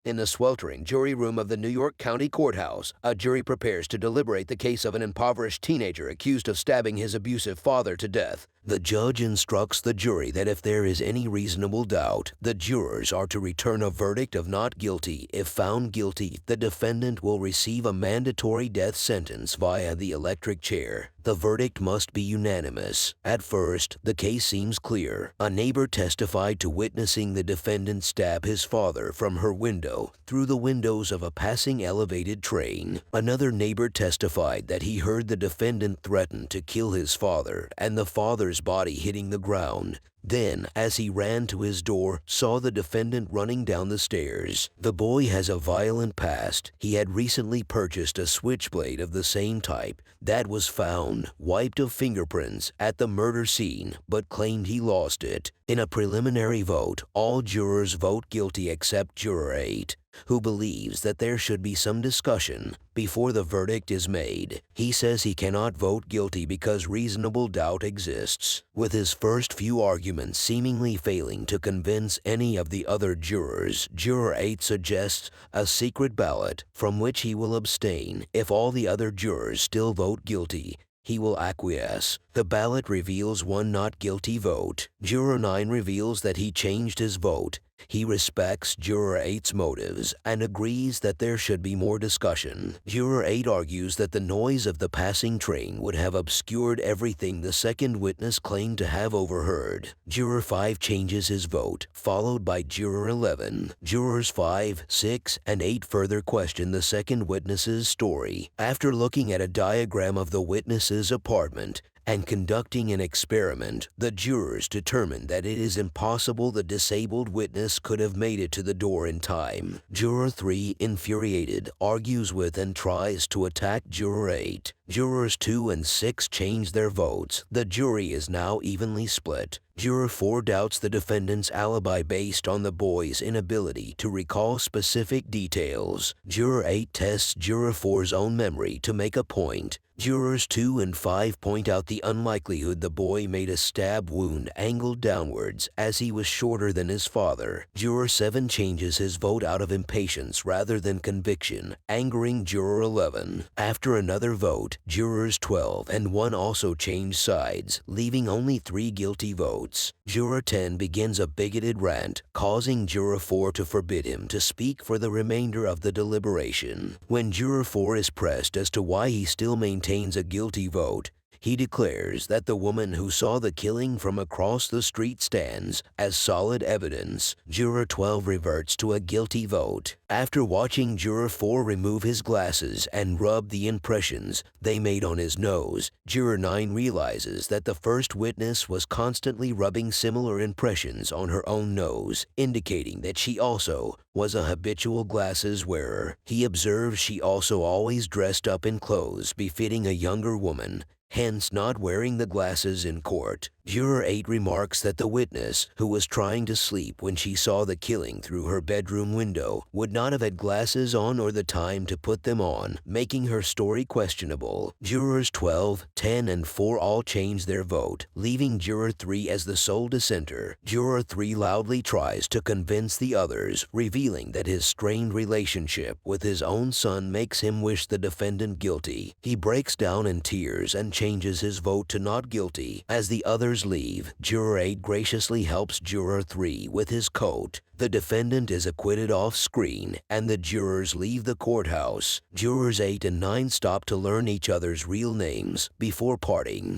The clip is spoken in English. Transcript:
In the sweltering jury room of the New York County Courthouse, a jury prepares to deliberate the case of an impoverished teenager accused of stabbing his abusive father to death. The judge instructs the jury that if there is any reasonable doubt, the jurors are to return a verdict of not guilty. If found guilty, the defendant will receive a mandatory death sentence via the electric chair. The verdict must be unanimous. At first, the case seems clear. A neighbor testified to witnessing the defendant stab his father from her window through the windows of a passing elevated train. Another neighbor testified that he heard the defendant threaten to kill his father and the father's body hitting the ground. Then, as he ran to his door, saw the defendant running down the stairs. The boy has a violent past. He had recently purchased a switchblade of the same type that was found, wiped of fingerprints, at the murder scene, but claimed he lost it. In a preliminary vote, all jurors vote guilty except Juror 8, who believes that there should be some discussion before the verdict is made. He says he cannot vote guilty because reasonable doubt exists. With his first few arguments seemingly failing to convince any of the other jurors, Juror 8 suggests a secret ballot from which he will abstain. If all the other jurors still vote guilty, he will acquiesce. The ballot reveals one not guilty vote. Juror 9 reveals that he changed his vote. He respects Juror 8's motives and agrees that there should be more discussion. Juror 8 argues that the noise of the passing train would have obscured everything the second witness claimed to have overheard. Juror 5 changes his vote, followed by Juror 11. Jurors 5, 6, and 8 further question the second witness's story. After looking at a diagram of the witness's apartment and conducting an experiment, the jurors determined that it is impossible the disabled witness could have made it to the door in time. Juror 3, infuriated, argues with and tries to attack Juror 8. Jurors 2 and 6 change their votes. The jury is now evenly split. Juror 4 doubts the defendant's alibi based on the boy's inability to recall specific details. Juror 8 tests Juror 4's own memory to make a point. Jurors 2 and 5 point out the unlikelihood the boy made a stab wound angled downwards as he was shorter than his father. Juror 7 changes his vote out of impatience rather than conviction, angering Juror 11. After another vote, Jurors 12 and 1 also change sides, leaving only 3 guilty votes. Juror 10 begins a bigoted rant, causing Juror 4 to forbid him to speak for the remainder of the deliberation. When Juror 4 is pressed as to why he still maintains a guilty vote, he declares that the woman who saw the killing from across the street stands as solid evidence. Juror 12 reverts to a guilty vote. After watching Juror 4 remove his glasses and rub the impressions they made on his nose, Juror 9 realizes that the first witness was constantly rubbing similar impressions on her own nose, indicating that she also was a habitual glasses wearer. He observes she also always dressed up in clothes befitting a younger woman, hence not wearing the glasses in court. Juror 8 remarks that the witness, who was trying to sleep when she saw the killing through her bedroom window, would not have had glasses on or the time to put them on, making her story questionable. Jurors 12, 10, and 4 all change their vote, leaving Juror 3 as the sole dissenter. Juror 3 loudly tries to convince the others, revealing that his strained relationship with his own son makes him wish the defendant guilty. He breaks down in tears and changes his vote to not guilty. As the others leave, Juror 8 graciously helps Juror 3 with his coat. The defendant is acquitted off screen, and the jurors leave the courthouse. Jurors 8 and 9 stop to learn each other's real names before parting.